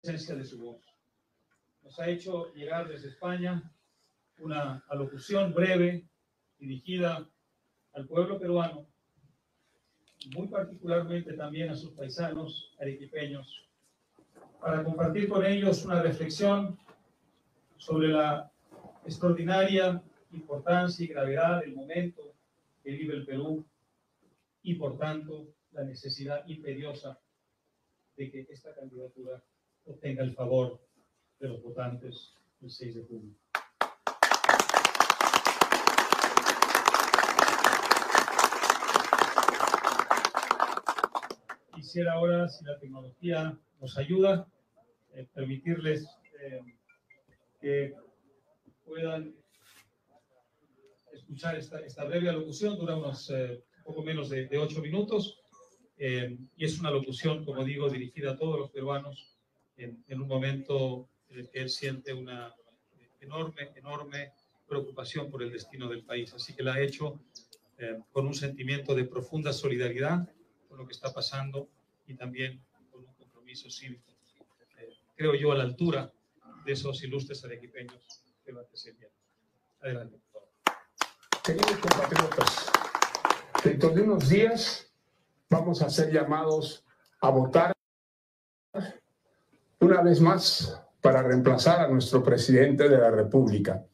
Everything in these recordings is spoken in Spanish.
esencia de su voz. Nos ha hecho llegar desde España una alocución breve dirigida al pueblo peruano, muy particularmente también a sus paisanos arequipeños, para compartir con ellos una reflexión sobre la extraordinaria importancia y gravedad del momento que vive el Perú y, por tanto, la necesidad imperiosa de que esta candidatura obtenga el favor de los votantes el 6 de junio. Quisiera ahora, si la tecnología nos ayuda, permitirles que puedan escuchar esta breve alocución. Dura unos poco menos de 8 minutos y es una alocución, como digo, dirigida a todos los peruanos en un momento en el que él siente una enorme preocupación por el destino del país. Así que la ha hecho con un sentimiento de profunda solidaridad con lo que está pasando y también con un compromiso cívico, creo yo, a la altura de esos ilustres arequipeños que lo antecedieron. Adelante, por favor. Queridos compatriotas, dentro de unos días vamos a ser llamados a votar una vez más para reemplazar a nuestro presidente de la República,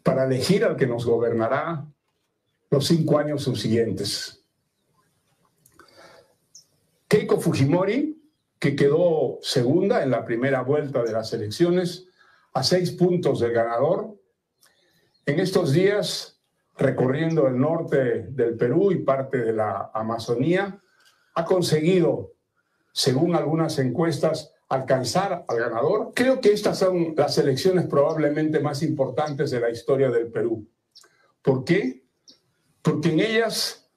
para elegir al que nos gobernará los 5 años subsiguientes. Keiko Fujimori, que quedó segunda en la primera vuelta de las elecciones, a 6 puntos del ganador, en estos días, recorriendo el norte del Perú y parte de la Amazonía, ha conseguido, según algunas encuestas, alcanzar al ganador. Creo que estas son las elecciones probablemente más importantes de la historia del Perú. ¿Por qué? Porque en ellas,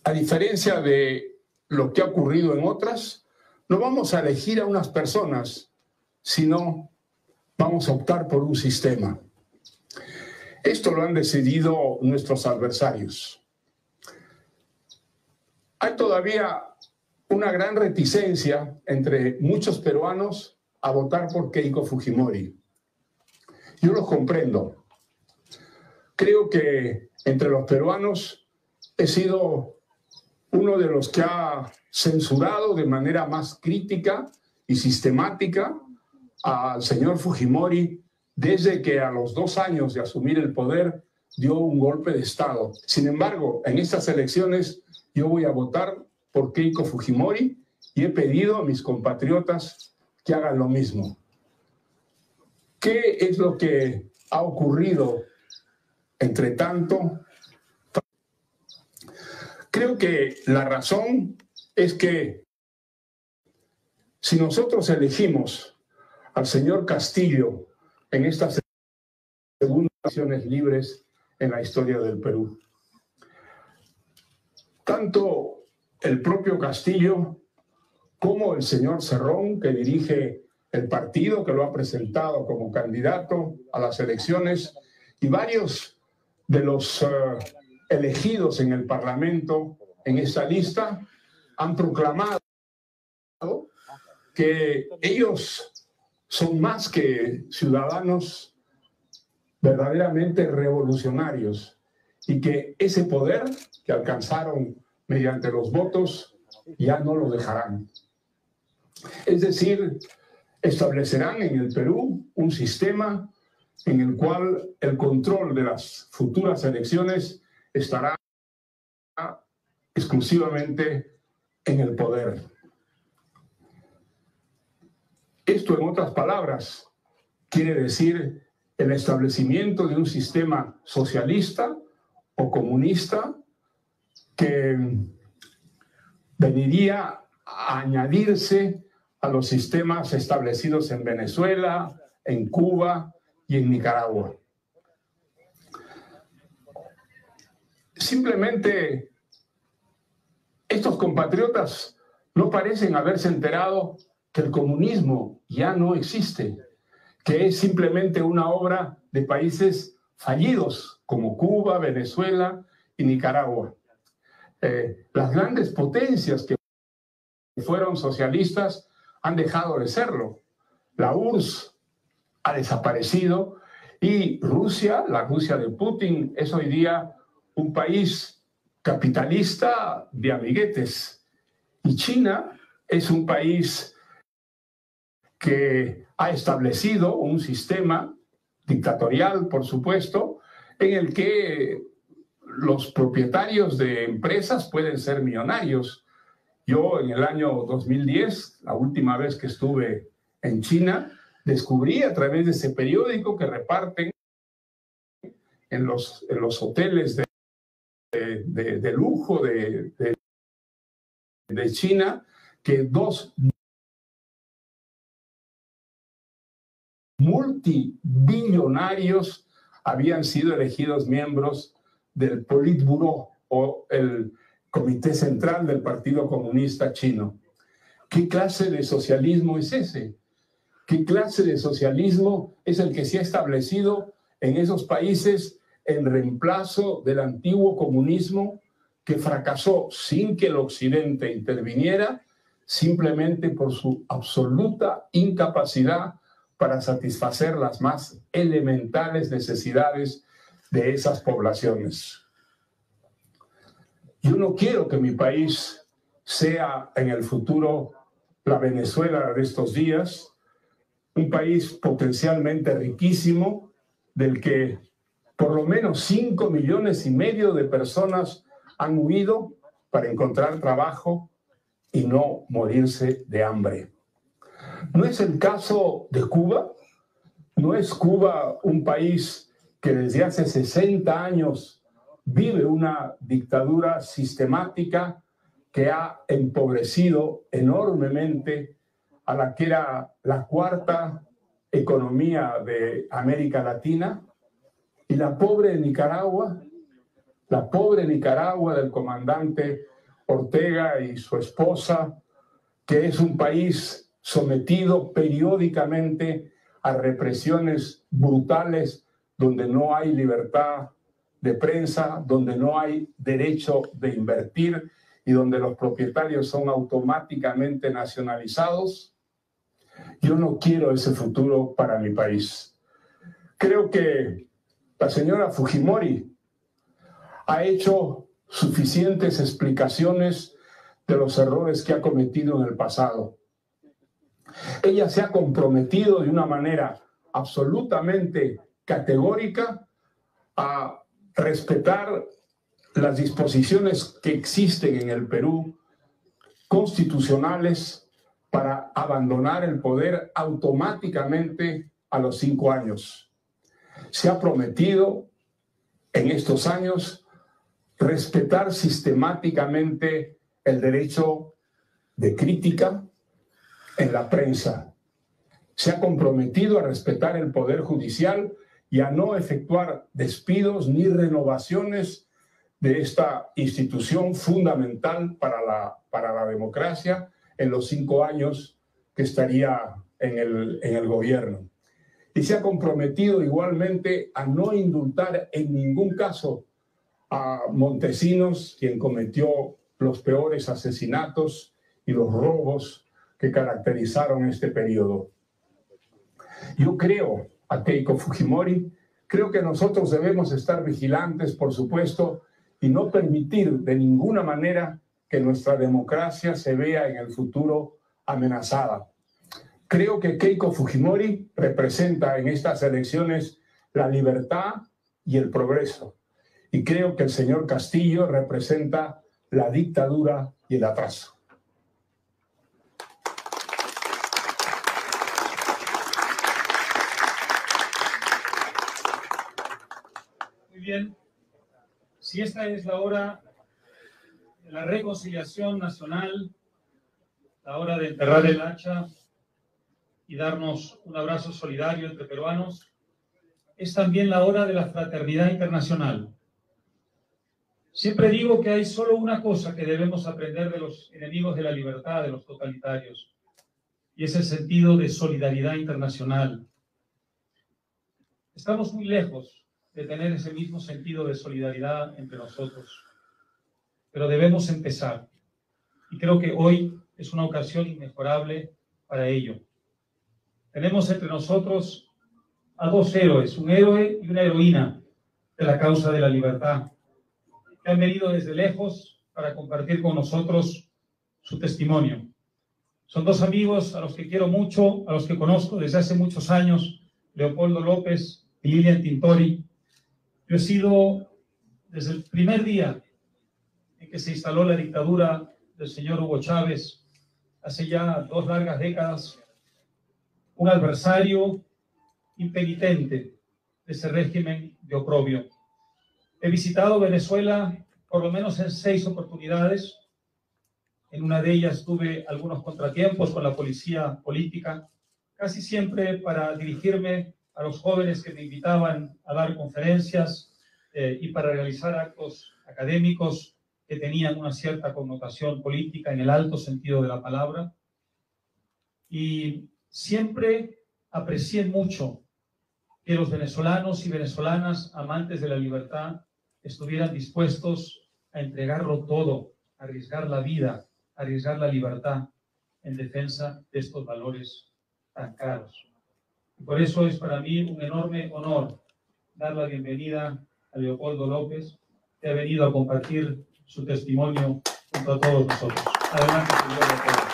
a diferencia de lo que ha ocurrido en otras, no vamos a elegir a unas personas, sino vamos a optar por un sistema. Esto lo han decidido nuestros adversarios. Hay todavía una gran reticencia entre muchos peruanos a votar por Keiko Fujimori. Yo los comprendo. Creo que entre los peruanos he sido uno de los que ha censurado de manera más crítica y sistemática al señor Fujimori desde que a los 2 años de asumir el poder dio un golpe de Estado. Sin embargo, en estas elecciones yo voy a votar por Keiko Fujimori y he pedido a mis compatriotas que hagan lo mismo. ¿Qué es lo que ha ocurrido entre tanto? Creo que la razón es que si nosotros elegimos al señor Castillo en estas segundas elecciones libres en la historia del Perú, tanto el propio Castillo como el señor Cerrón, que dirige el partido que lo ha presentado como candidato a las elecciones, y varios de los elegidos en el Parlamento en esta lista han proclamado que ellos son más que ciudadanos verdaderamente revolucionarios y que ese poder que alcanzaron mediante los votos ya no lo dejarán. Es decir, establecerán en el Perú un sistema en el cual el control de las futuras elecciones estará exclusivamente en el poder. Esto, en otras palabras, quiere decir el establecimiento de un sistema socialista o comunista que veniría a añadirse a los sistemas establecidos en Venezuela, en Cuba y en Nicaragua. Simplemente estos compatriotas no parecen haberse enterado que el comunismo ya no existe, que es simplemente una obra de países fallidos como Cuba, Venezuela y Nicaragua. Las grandes potencias que fueron socialistas han dejado de serlo. La URSS ha desaparecido y Rusia, la Rusia de Putin, es hoy día un país capitalista de amiguetes. Y China es un país que ha establecido un sistema dictatorial, por supuesto, en el que los propietarios de empresas pueden ser millonarios. Yo en el año 2010, la última vez que estuve en China, descubrí a través de ese periódico que reparten en los hoteles de lujo de China, que 2 multibillonarios habían sido elegidos miembros del Politburó o el Comité Central del Partido Comunista Chino. ¿Qué clase de socialismo es ese? ¿Qué clase de socialismo es el que se ha establecido en esos países en reemplazo del antiguo comunismo que fracasó sin que el Occidente interviniera, simplemente por su absoluta incapacidad para satisfacer las más elementales necesidades de esas poblaciones? Yo no quiero que mi país sea en el futuro la Venezuela de estos días, un país potencialmente riquísimo, del que por lo menos 5,5 millones de personas han huido para encontrar trabajo y no morirse de hambre. ¿No es el caso de Cuba? ¿No es Cuba un país que desde hace 60 años vive una dictadura sistemática que ha empobrecido enormemente a la que era la 4ª economía de América Latina? Y la pobre Nicaragua del comandante Ortega y su esposa, que es un país sometido periódicamente a represiones brutales, donde no hay libertad de prensa, donde no hay derecho de invertir y donde los propietarios son automáticamente nacionalizados. Yo no quiero ese futuro para mi país. Creo que la señora Fujimori ha hecho suficientes explicaciones de los errores que ha cometido en el pasado. Ella se ha comprometido de una manera absolutamente categórica a respetar las disposiciones que existen en el Perú, constitucionales, para abandonar el poder automáticamente a los 5 años. Se ha prometido en estos años respetar sistemáticamente el derecho de crítica en la prensa. Se ha comprometido a respetar el poder judicial y a no efectuar despidos ni renovaciones de esta institución fundamental para la democracia en los 5 años que estaría en el gobierno. Y se ha comprometido igualmente a no indultar en ningún caso a Montesinos, quien cometió los peores asesinatos y los robos que caracterizaron este periodo. Yo creo a Keiko Fujimori, creo que nosotros debemos estar vigilantes, por supuesto, y no permitir de ninguna manera que nuestra democracia se vea en el futuro amenazada. Creo que Keiko Fujimori representa en estas elecciones la libertad y el progreso. Y creo que el señor Castillo representa la dictadura y el atraso. Muy bien. Si esta es la hora de la reconciliación nacional, la hora de enterrar el hacha y darnos un abrazo solidario entre peruanos, es también la hora de la fraternidad internacional. Siempre digo que hay solo una cosa que debemos aprender de los enemigos de la libertad, de los totalitarios, y es el sentido de solidaridad internacional. Estamos muy lejos de tener ese mismo sentido de solidaridad entre nosotros, pero debemos empezar. Y creo que hoy es una ocasión inmejorable para ello. Tenemos entre nosotros a dos héroes, un héroe y una heroína de la causa de la libertad, que han venido desde lejos para compartir con nosotros su testimonio. Son dos amigos a los que quiero mucho, a los que conozco desde hace muchos años, Leopoldo López y Lilian Tintori. Yo he sido, desde el primer día en que se instaló la dictadura del señor Hugo Chávez, hace ya 2 largas décadas, un adversario impenitente de ese régimen de oprobio. He visitado Venezuela por lo menos en 6 oportunidades. En una de ellas tuve algunos contratiempos con la policía política, casi siempre para dirigirme a los jóvenes que me invitaban a dar conferencias y para realizar actos académicos que tenían una cierta connotación política en el alto sentido de la palabra. Y siempre aprecié mucho que los venezolanos y venezolanas amantes de la libertad estuvieran dispuestos a entregarlo todo, a arriesgar la vida, a arriesgar la libertad en defensa de estos valores tan caros. Y por eso es para mí un enorme honor dar la bienvenida a Leopoldo López, que ha venido a compartir su testimonio junto a todos nosotros. Adelante, señor Leopoldo.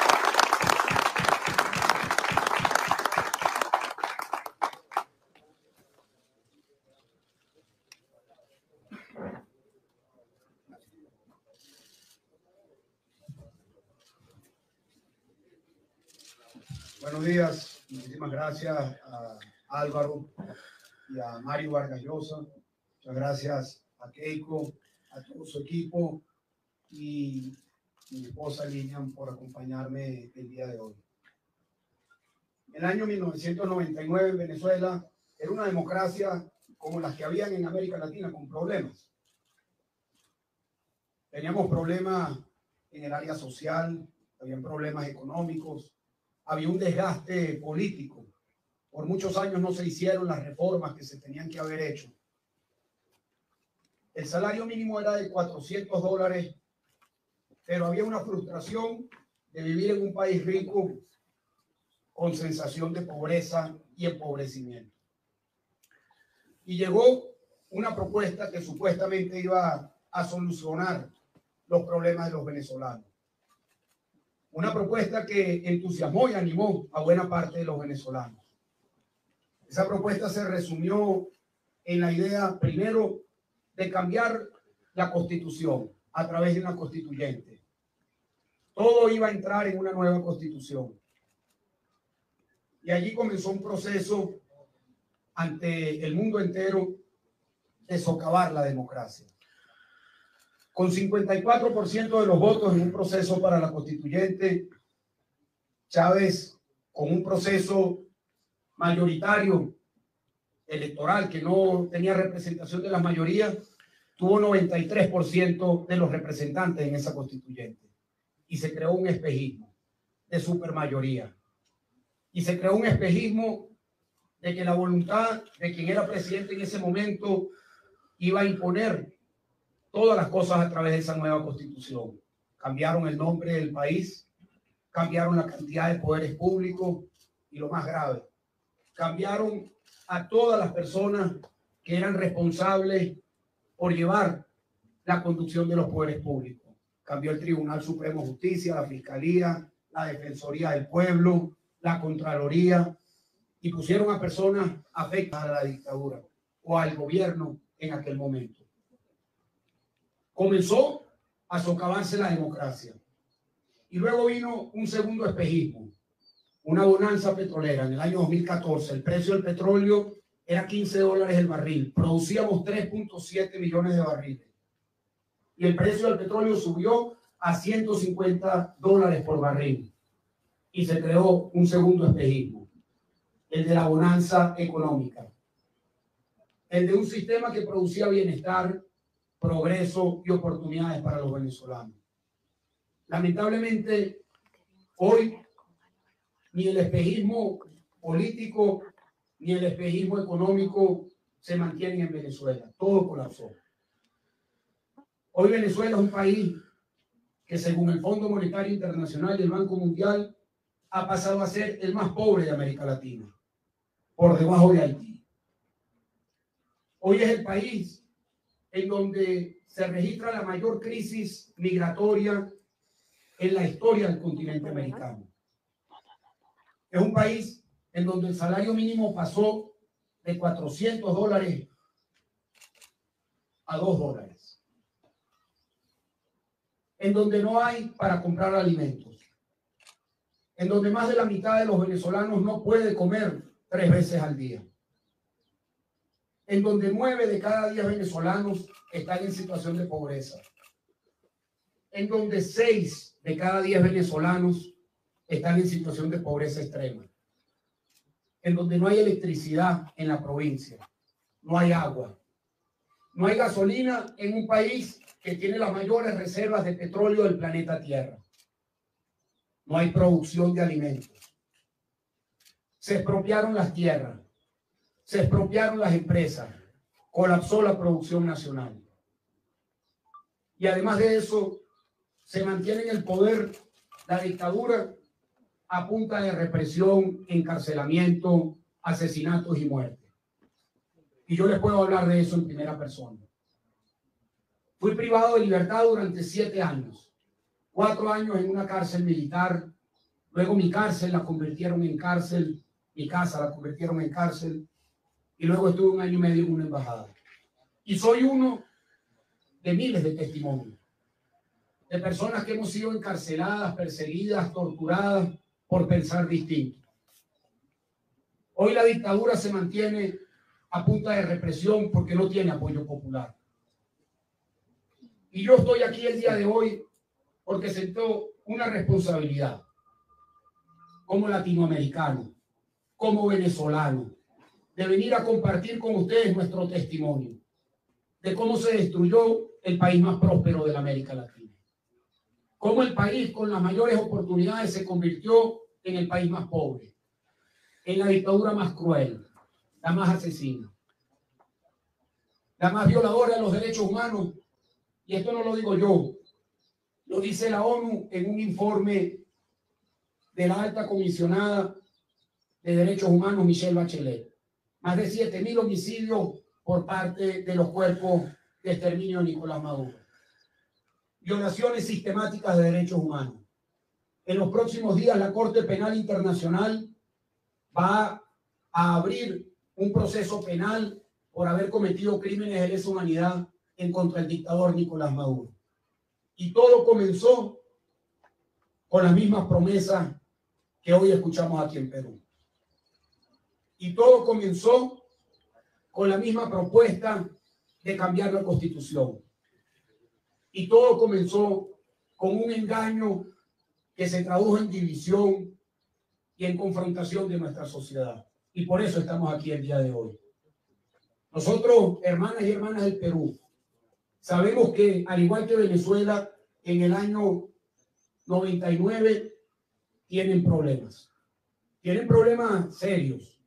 Buenos días, muchísimas gracias a Álvaro y a Mario Vargas Llosa, muchas gracias a Keiko, a todo su equipo y mi esposa Lilian por acompañarme el día de hoy. El año 1999 en Venezuela era una democracia como las que habían en América Latina, con problemas. Teníamos problemas en el área social, habían problemas económicos, había un desgaste político. Por muchos años no se hicieron las reformas que se tenían que haber hecho. El salario mínimo era de $400, pero había una frustración de vivir en un país rico con sensación de pobreza y empobrecimiento. Y llegó una propuesta que supuestamente iba a solucionar los problemas de los venezolanos. Una propuesta que entusiasmó y animó a buena parte de los venezolanos. Esa propuesta se resumió en la idea, primero, de cambiar la Constitución a través de una constituyente. Todo iba a entrar en una nueva Constitución. Y allí comenzó un proceso ante el mundo entero de socavar la democracia. Con 54% de los votos en un proceso para la constituyente, Chávez, con un proceso mayoritario electoral que no tenía representación de la mayoría, tuvo 93% de los representantes en esa constituyente. Y se creó un espejismo de supermayoría. Y se creó un espejismo de que la voluntad de quien era presidente en ese momento iba a imponer todas las cosas a través de esa nueva constitución. Cambiaron el nombre del país, cambiaron la cantidad de poderes públicos y lo más grave, cambiaron a todas las personas que eran responsables por llevar la conducción de los poderes públicos. Cambió el Tribunal Supremo de Justicia, la Fiscalía, la Defensoría del Pueblo, la Contraloría, y pusieron a personas afectadas a la dictadura o al gobierno en aquel momento. Comenzó a socavarse la democracia. Y luego vino un segundo espejismo, una bonanza petrolera. En el año 2014, el precio del petróleo era $15 el barril. Producíamos 3.7 millones de barriles. Y el precio del petróleo subió a $150 por barril. Y se creó un segundo espejismo, el de la bonanza económica. El de un sistema que producía bienestar, progreso y oportunidades para los venezolanos. Lamentablemente, hoy ni el espejismo político ni el espejismo económico se mantienen en Venezuela. Todo colapsó. Hoy Venezuela es un país que, según el Fondo Monetario Internacional y el Banco Mundial, ha pasado a ser el más pobre de América Latina, por debajo de Haití. Hoy es el país en donde se registra la mayor crisis migratoria en la historia del continente americano. Es un país en donde el salario mínimo pasó de $400 a $2, en donde no hay para comprar alimentos, en donde más de la mitad de los venezolanos no puede comer 3 veces al día, en donde 9 de cada 10 venezolanos están en situación de pobreza, en donde 6 de cada 10 venezolanos están en situación de pobreza extrema, en donde no hay electricidad en la provincia, no hay agua, no hay gasolina en un país que tiene las mayores reservas de petróleo del planeta Tierra. No hay producción de alimentos. Se expropiaron las tierras, se expropiaron las empresas, colapsó la producción nacional. Y además de eso, se mantiene en el poder la dictadura a punta de represión, encarcelamiento, asesinatos y muerte. Y yo les puedo hablar de eso en primera persona. Fui privado de libertad durante 7 años. 4 años en una cárcel militar. Luego mi cárcel la convirtieron en cárcel. Mi casa la convirtieron en cárcel. Y luego estuve 1 año y medio en una embajada. Y soy uno de miles de testimonios. De personas que hemos sido encarceladas, perseguidas, torturadas por pensar distinto. Hoy la dictadura se mantiene a punta de represión porque no tiene apoyo popular. Y yo estoy aquí el día de hoy porque siento una responsabilidad como latinoamericano, como venezolano, de venir a compartir con ustedes nuestro testimonio de cómo se destruyó el país más próspero de la América Latina. Cómo el país con las mayores oportunidades se convirtió en el país más pobre, en la dictadura más cruel, la más asesina, la más violadora de los derechos humanos. Y esto no lo digo yo, lo dice la ONU en un informe de la alta comisionada de derechos humanos, Michelle Bachelet. Más de 7.000 homicidios por parte de los cuerpos de exterminio de Nicolás Maduro. Violaciones sistemáticas de derechos humanos. En los próximos días la Corte Penal Internacional va a abrir un proceso penal por haber cometido crímenes de lesa humanidad en contra del dictador Nicolás Maduro. Y todo comenzó con las mismas promesas que hoy escuchamos aquí en Perú. Y todo comenzó con la misma propuesta de cambiar la Constitución. Y todo comenzó con un engaño que se tradujo en división y en confrontación de nuestra sociedad. Y por eso estamos aquí el día de hoy. Nosotros, hermanas y hermanas del Perú, sabemos que, al igual que Venezuela, en el año 99 tienen problemas. Tienen problemas serios.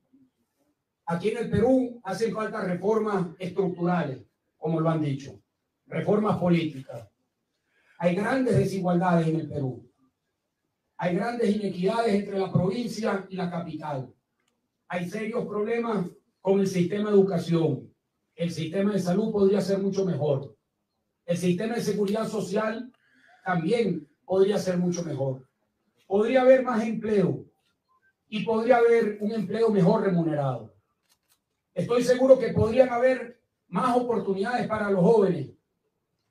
Aquí en el Perú hacen falta reformas estructurales, como lo han dicho, reformas políticas. Hay grandes desigualdades en el Perú. Hay grandes inequidades entre la provincia y la capital. Hay serios problemas con el sistema de educación. El sistema de salud podría ser mucho mejor. El sistema de seguridad social también podría ser mucho mejor. Podría haber más empleo y podría haber un empleo mejor remunerado. Estoy seguro que podrían haber más oportunidades para los jóvenes,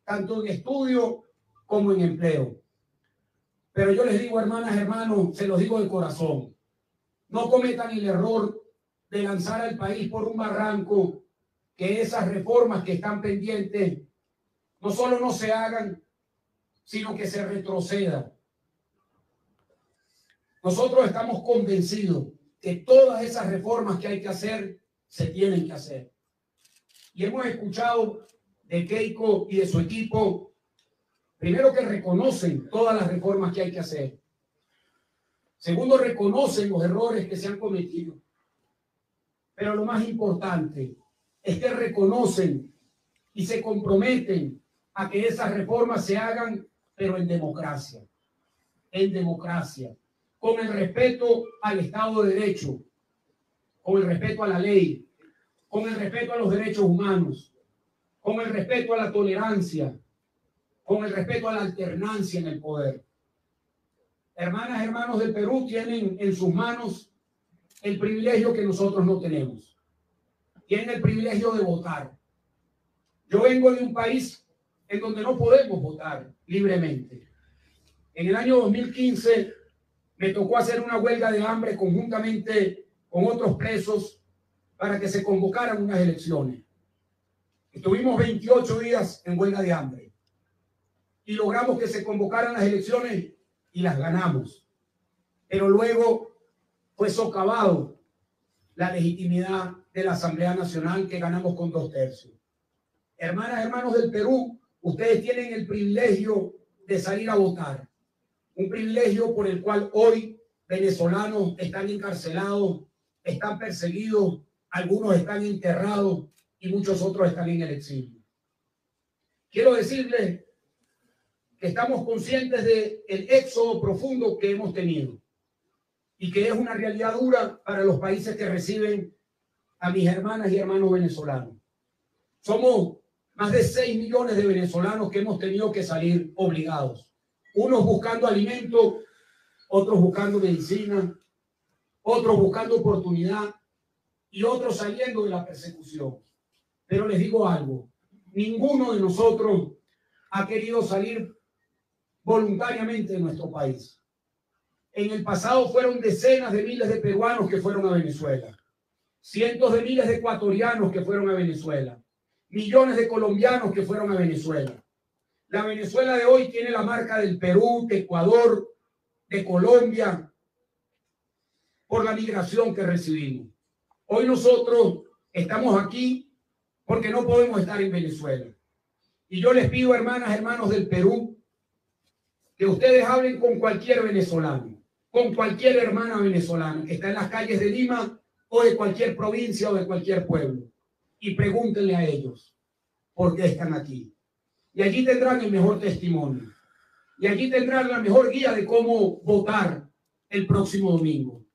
tanto en estudio como en empleo. Pero yo les digo, hermanas, hermanos, se los digo de corazón, no cometan el error de lanzar al país por un barranco, que esas reformas que están pendientes no solo no se hagan, sino que se retroceda. Nosotros estamos convencidos que todas esas reformas que hay que hacer, se tienen que hacer. Y hemos escuchado de Keiko y de su equipo, primero, que reconocen todas las reformas que hay que hacer. Segundo, reconocen los errores que se han cometido. Pero lo más importante es que reconocen y se comprometen a que esas reformas se hagan, pero en democracia. En democracia. con el respeto al Estado de Derecho, con el respeto a la ley, con el respeto a los derechos humanos, con el respeto a la tolerancia, con el respeto a la alternancia en el poder. Hermanas, hermanos del Perú tienen en sus manos el privilegio que nosotros no tenemos. Tienen el privilegio de votar. Yo vengo de un país en donde no podemos votar libremente. En el año 2015 me tocó hacer una huelga de hambre conjuntamente con otros presos para que se convocaran unas elecciones. Estuvimos 28 días en huelga de hambre y logramos que se convocaran las elecciones y las ganamos. Pero luego fue socavado la legitimidad de la Asamblea Nacional, que ganamos con 2/3. Hermanas, hermanos del Perú, ustedes tienen el privilegio de salir a votar. Un privilegio por el cual hoy venezolanos están encarcelados, están perseguidos, algunos están enterrados y muchos otros están en el exilio. Quiero decirles que estamos conscientes del éxodo profundo que hemos tenido y que es una realidad dura para los países que reciben a mis hermanas y hermanos venezolanos. Somos más de 6 millones de venezolanos que hemos tenido que salir obligados. Unos buscando alimento, otros buscando medicina, otros buscando oportunidad y otros saliendo de la persecución. Pero les digo algo, ninguno de nosotros ha querido salir voluntariamente de nuestro país. En el pasado fueron decenas de miles de peruanos que fueron a Venezuela, cientos de miles de ecuatorianos que fueron a Venezuela, millones de colombianos que fueron a Venezuela. La Venezuela de hoy tiene la marca del Perú, de Ecuador, de Colombia, por la migración que recibimos. Hoy nosotros estamos aquí porque no podemos estar en Venezuela. Y yo les pido, hermanas, hermanos del Perú, que ustedes hablen con cualquier venezolano, con cualquier hermana venezolana que está en las calles de Lima o de cualquier provincia o de cualquier pueblo, y pregúntenle a ellos por qué están aquí. Y allí tendrán el mejor testimonio. Y allí tendrán la mejor guía de cómo votar el próximo domingo.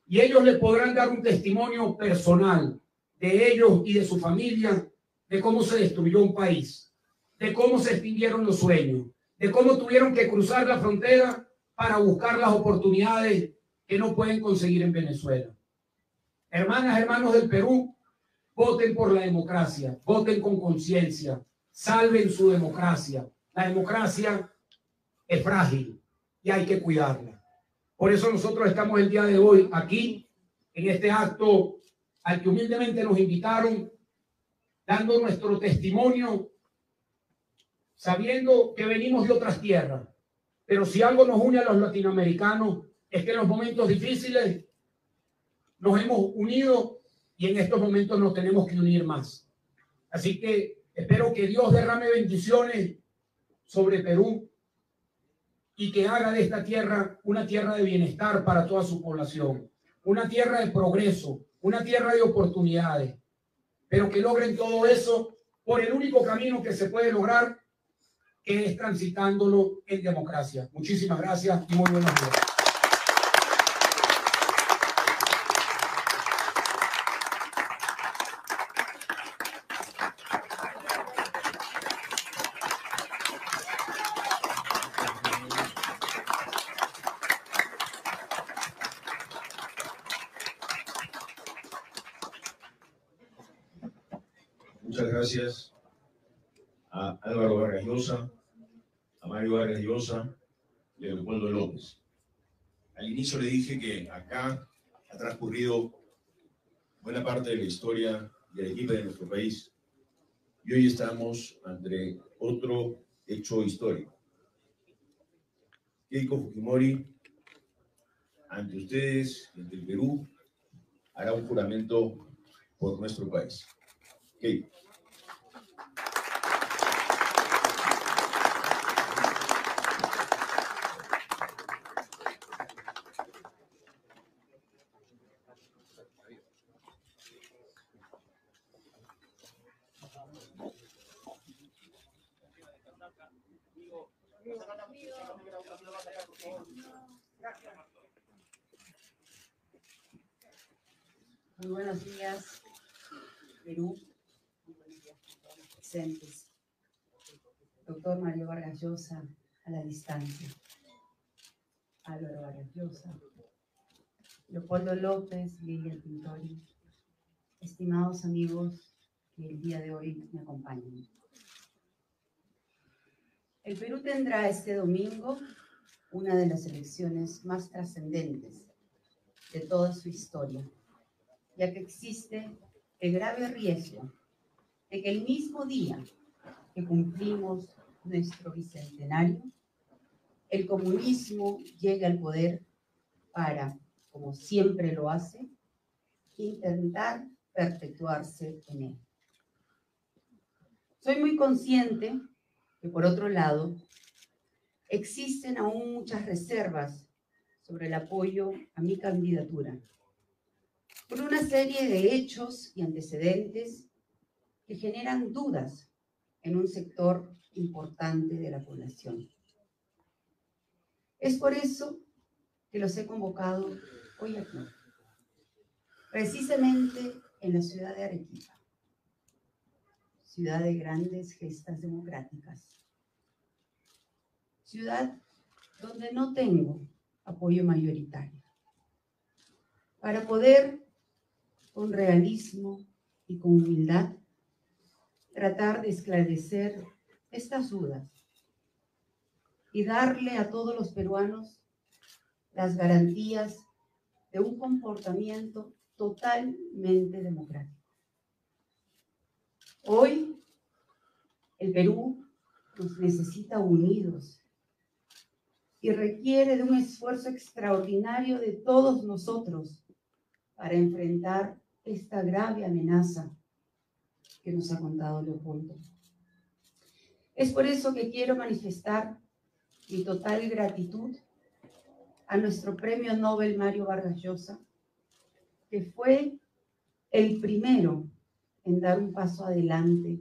Y ellos les podrán dar un testimonio personal de ellos y de su familia, de cómo se destruyó un país, de cómo se extinguieron los sueños, de cómo tuvieron que cruzar la frontera para buscar las oportunidades que no pueden conseguir en Venezuela. Hermanas, hermanos del Perú, voten por la democracia, voten con conciencia, salven su democracia. La democracia es frágil y hay que cuidarla. Por eso nosotros estamos el día de hoy aquí, en este acto al que humildemente nos invitaron, dando nuestro testimonio, sabiendo que venimos de otras tierras. Pero si algo nos une a los latinoamericanos es que en los momentos difíciles nos hemos unido y en estos momentos nos tenemos que unir más. Así que espero que Dios derrame bendiciones sobre Perú y que haga de esta tierra una tierra de bienestar para toda su población, una tierra de progreso, una tierra de oportunidades, pero que logren todo eso por el único camino que se puede lograr, que es transitándolo en democracia. Muchísimas gracias y muy buenos días. Muchas gracias a Álvaro Vargas Llosa, a Mario Vargas Llosa y a Leopoldo López. Al inicio le dije que acá ha transcurrido buena parte de la historia del equipo de nuestro país y hoy estamos ante otro hecho histórico. Keiko Fujimori, ante ustedes, ante el Perú, hará un juramento por nuestro país. Keiko. Muy buenos días, Perú. Muy buenos días a todos los presentes. Doctor Mario Vargas Llosa, a la distancia. Álvaro Vargas Llosa. Leopoldo López, Lilian Tintori. Estimados amigos que el día de hoy me acompañan. El Perú tendrá este domingo una de las elecciones más trascendentes de toda su historia, ya que existe el grave riesgo de que el mismo día que cumplimos nuestro bicentenario, el comunismo llegue al poder para, como siempre lo hace, intentar perpetuarse en él. Soy muy consciente que, por otro lado, existen aún muchas reservas sobre el apoyo a mi candidatura, por una serie de hechos y antecedentes que generan dudas en un sector importante de la población. Es por eso que los he convocado hoy aquí, precisamente en la ciudad de Arequipa, ciudad de grandes gestas democráticas, ciudad donde no tengo apoyo mayoritario, para poder, con realismo y con humildad, tratar de esclarecer estas dudas y darle a todos los peruanos las garantías de un comportamiento totalmente democrático. Hoy, el Perú nos necesita unidos y requiere de un esfuerzo extraordinario de todos nosotros para enfrentar esta grave amenaza que nos ha contado Leopoldo. Es por eso que quiero manifestar mi total gratitud a nuestro Premio Nobel Mario Vargas Llosa, que fue el primero en dar un paso adelante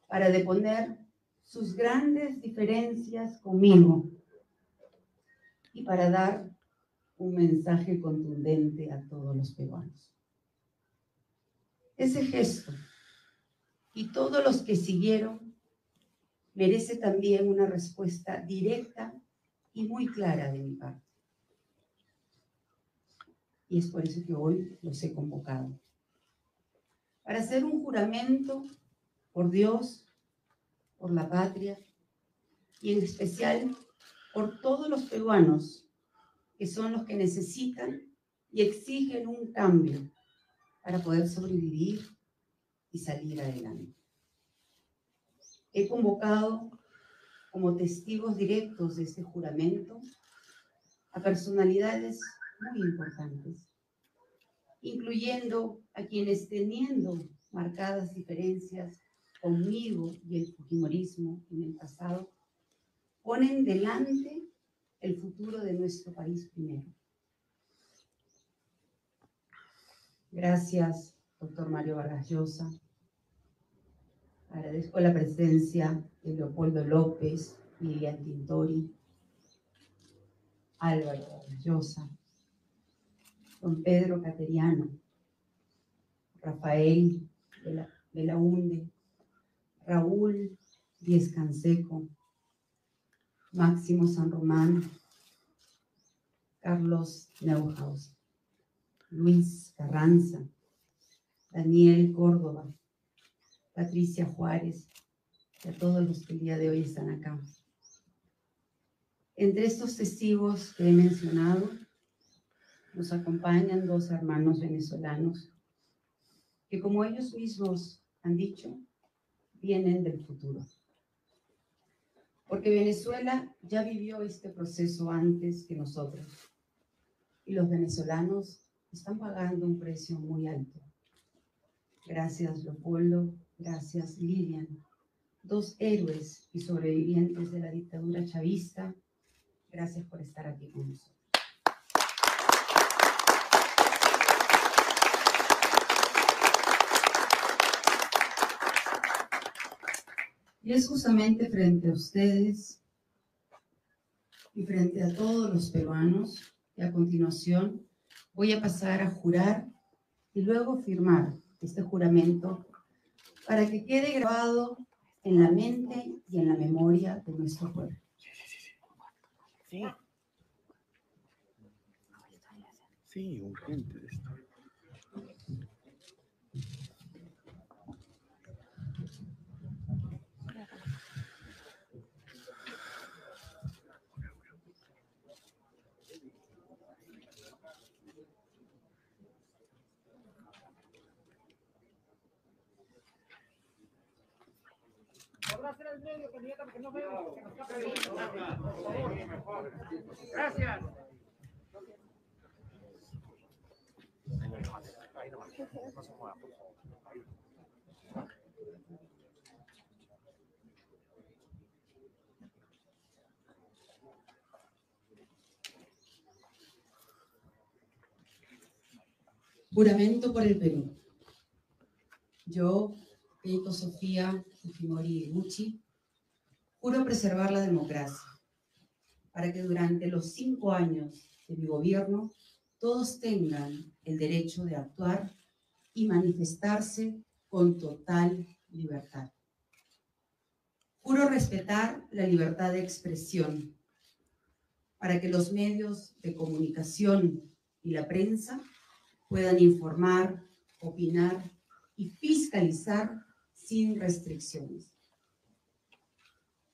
para deponer sus grandes diferencias conmigo y para dar un mensaje contundente a todos los peruanos. Ese gesto y todos los que siguieron merece también una respuesta directa y muy clara de mi parte. Y es por eso que hoy los he convocado. Para hacer un juramento por Dios, por la patria y en especial por todos los peruanos que son los que necesitan y exigen un cambio para poder sobrevivir y salir adelante. He convocado como testigos directos de este juramento a personalidades muy importantes, incluyendo a quienes, teniendo marcadas diferencias conmigo y el fujimorismo en el pasado, ponen delante el futuro de nuestro país primero. Gracias, doctor Mario Vargas Llosa. Agradezco la presencia de Leopoldo López, Lilian Tintori, Álvaro Vargas Llosa, don Pedro Cateriano, Rafael Belaunde, Raúl Díez Canseco, Máximo San Román, Carlos Neuhaus, Luis Carranza, Daniel Córdoba, Patricia Juárez y a todos los que el día de hoy están acá. Entre estos testigos que he mencionado, nos acompañan dos hermanos venezolanos que, como ellos mismos han dicho, vienen del futuro. Porque Venezuela ya vivió este proceso antes que nosotros y los venezolanos están pagando un precio muy alto. Gracias, Leopoldo, gracias, Lilian, dos héroes y sobrevivientes de la dictadura chavista. Gracias por estar aquí con nosotros. Y es justamente frente a ustedes y frente a todos los peruanos que a continuación voy a pasar a jurar y luego firmar este juramento para que quede grabado en la mente y en la memoria de nuestro pueblo. Sí. Sí, urgente esto. Gracias. Juramento por el Perú. Yo, Keiko Sofía Fujimori Iguchi, juro preservar la democracia para que durante los 5 años de mi gobierno todos tengan el derecho de actuar y manifestarse con total libertad. Juro respetar la libertad de expresión para que los medios de comunicación y la prensa puedan informar, opinar y fiscalizar sin restricciones.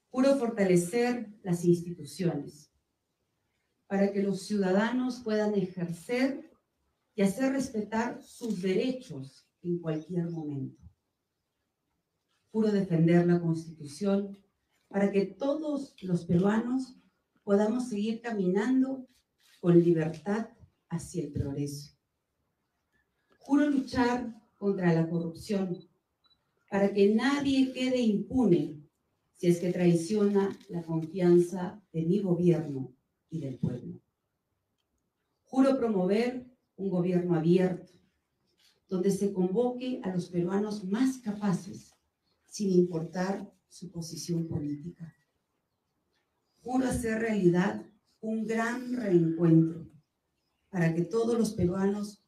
Juro fortalecer las instituciones para que los ciudadanos puedan ejercer y hacer respetar sus derechos en cualquier momento. Juro defender la Constitución para que todos los peruanos podamos seguir caminando con libertad hacia el progreso. Juro luchar contra la corrupción para que nadie quede impune si es que traiciona la confianza de mi gobierno y del pueblo. Juro promover un gobierno abierto, donde se convoque a los peruanos más capaces, sin importar su posición política. Juro hacer realidad un gran reencuentro para que todos los peruanos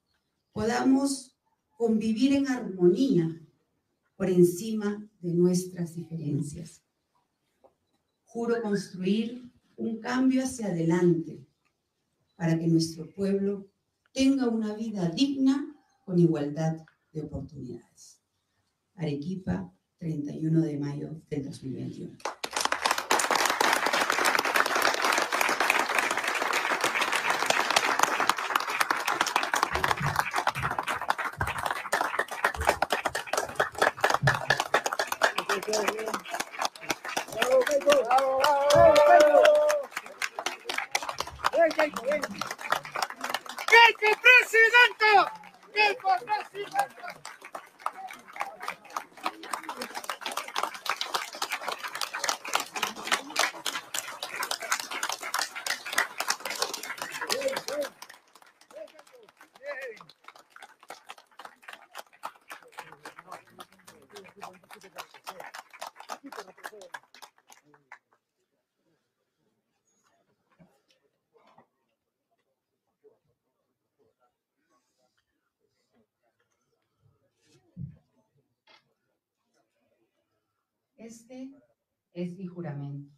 podamos convivir en armonía por encima de nuestras diferencias. Juro construir un cambio hacia adelante para que nuestro pueblo tenga una vida digna con igualdad de oportunidades. Arequipa, 31 de mayo del 2021. ¡Keiko presidenta! ¡Keiko presidenta! Este es mi juramento.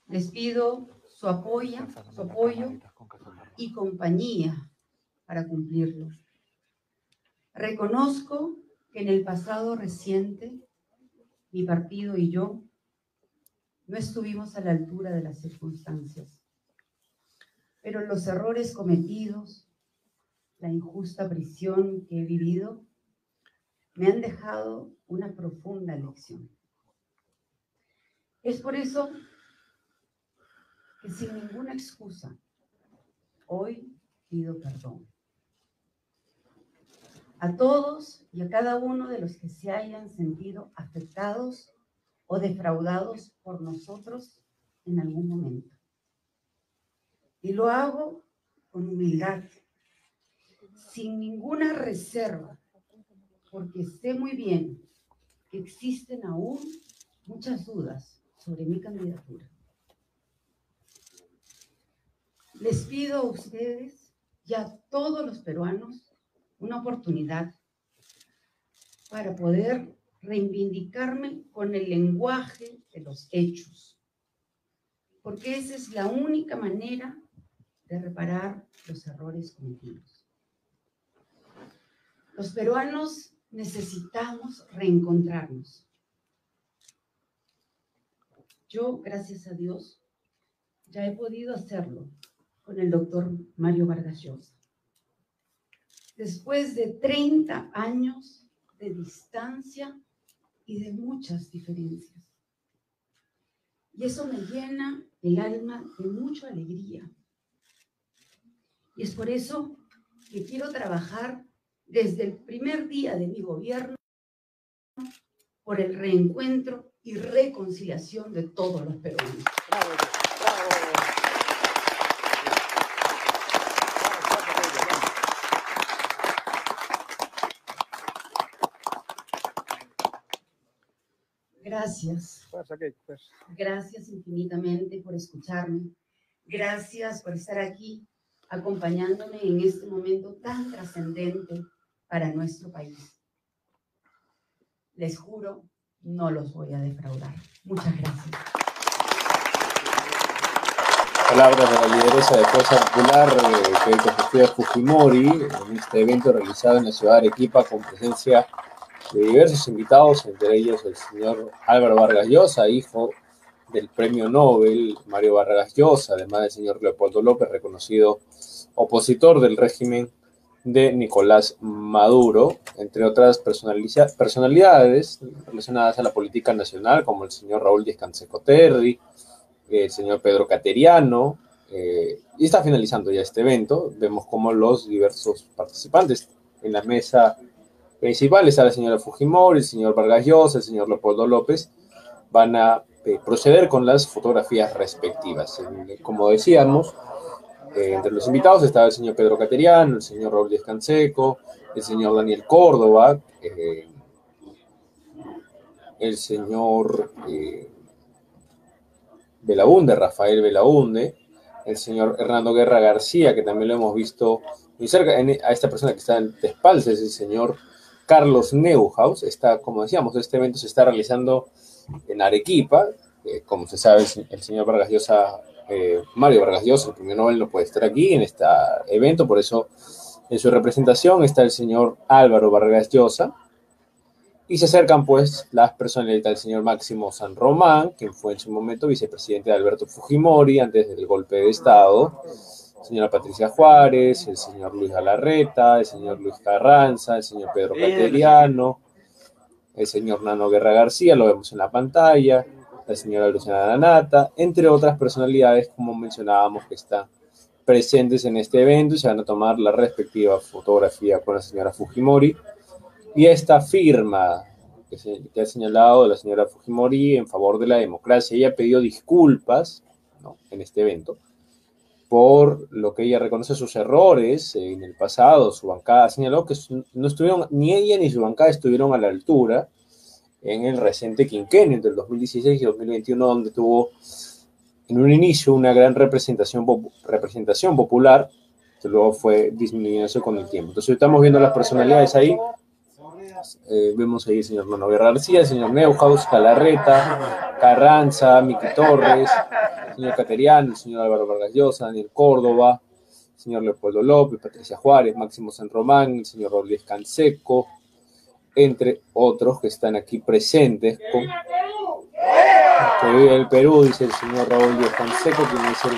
Les pido su apoyo y compañía para cumplirlo. Reconozco que en el pasado reciente, mi partido y yo no estuvimos a la altura de las circunstancias, pero los errores cometidos, la injusta prisión que he vivido, me han dejado una profunda lección. Es por eso que sin ninguna excusa, hoy pido perdón a todos y a cada uno de los que se hayan sentido afectados o defraudados por nosotros en algún momento. Y lo hago con humildad, sin ninguna reserva, porque sé muy bien que existen aún muchas dudas sobre mi candidatura. Les pido a ustedes y a todos los peruanos una oportunidad para poder reivindicarme con el lenguaje de los hechos, porque esa es la única manera de reparar los errores cometidos. Los peruanos necesitamos reencontrarnos. Yo, gracias a Dios, ya he podido hacerlo con el doctor Mario Vargas Llosa. Después de 30 años de distancia y de muchas diferencias. Y eso me llena el alma de mucha alegría. Y es por eso que quiero trabajar desde el primer día de mi gobierno por el reencuentro y reconciliación de todos los peruanos. Gracias. Gracias infinitamente por escucharme. Gracias por estar aquí acompañándome en este momento tan trascendente para nuestro país. Les juro, no los voy a defraudar. Muchas gracias. Palabras de la lideresa de Fuerza Popular, Keiko Sofía Fujimori, en este evento realizado en la ciudad de Arequipa con presencia de diversos invitados, entre ellos el señor Álvaro Vargas Llosa, hijo del premio Nobel Mario Vargas Llosa, además del señor Leopoldo López, reconocido opositor del régimen de Nicolás Maduro, entre otras personalidades relacionadas a la política nacional, como el señor Raúl Díaz Canseco Terry, el señor Pedro Cateriano, y está finalizando ya este evento. Vemos cómo los diversos participantes en la mesa principal está la señora Fujimori, el señor Vargas Llosa, el señor Leopoldo López, van a proceder con las fotografías respectivas. Como decíamos, entre los invitados estaba el señor Pedro Cateriano, el señor Raúl Díaz Canseco, el señor Daniel Córdoba, el señor Belaunde, Rafael Belaunde, el señor Hernando Guerra García, que también lo hemos visto muy cerca, a esta persona que está de espaldas, es el señor Carlos Neuhaus. Como decíamos, este evento se está realizando en Arequipa. Como se sabe, el señor Vargas Llosa, Mario Vargas Llosa, el premio Nobel, no puede estar aquí en este evento, por eso en su representación está el señor Álvaro Vargas Llosa, y se acercan pues las personalidades del señor Máximo San Román, quien fue en su momento vicepresidente de Alberto Fujimori antes del golpe de Estado, señora Patricia Juárez, el señor Luis Galarreta, el señor Luis Carranza, el señor Pedro Cateriano, el señor Nano Guerra García, lo vemos en la pantalla, la señora Luciana Danata, entre otras personalidades, como mencionábamos, que están presentes en este evento y se van a tomar la respectiva fotografía con la señora Fujimori. Y esta firma que ha señalado la señora Fujimori en favor de la democracia, ella pidió disculpas, ¿no?, en este evento, por lo que ella reconoce sus errores en el pasado. Su bancada señaló que no estuvieron, ni ella ni su bancada estuvieron a la altura en el reciente quinquenio entre el 2016 y 2021, donde tuvo en un inicio una gran representación popular, que luego fue disminuyéndose con el tiempo. Entonces estamos viendo las personalidades ahí. Vemos ahí el señor Nano Guerra García, el señor Neuhaus, Galarreta, Carranza, Miki Torres, el señor Cateriano, el señor Álvaro Vargas Llosa, Daniel Córdoba, el señor Leopoldo López, Patricia Juárez, Máximo San Román, el señor Raúl Díaz Canseco, entre otros que están aquí presentes. Que vive el Perú, dice el señor Raúl Díaz Canseco, quien es el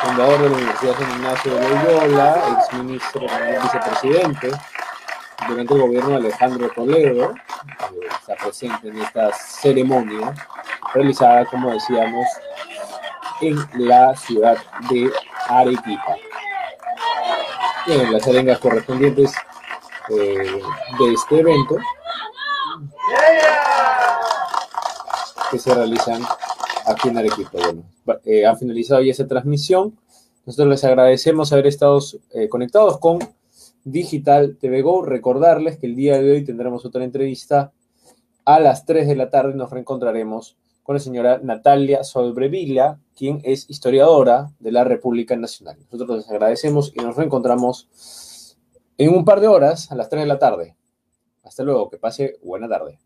fundador de la Universidad San Ignacio de Loyola, exministro, vicepresidente durante el gobierno de Alejandro Toledo, está presente en esta ceremonia realizada, como decíamos, en la ciudad de Arequipa. Bien, las arengas correspondientes de este evento que se realizan aquí en Arequipa. Bueno, ha finalizado ya esa transmisión. Nosotros les agradecemos haber estado conectados con Digital TV Go. Recordarles que el día de hoy tendremos otra entrevista a las 3 de la tarde. Nos reencontraremos con la señora Natalia Solbrevilla, quien es historiadora de la República Nacional. Nosotros les agradecemos y nos reencontramos en un par de horas, a las 3 de la tarde. Hasta luego, que pase buena tarde.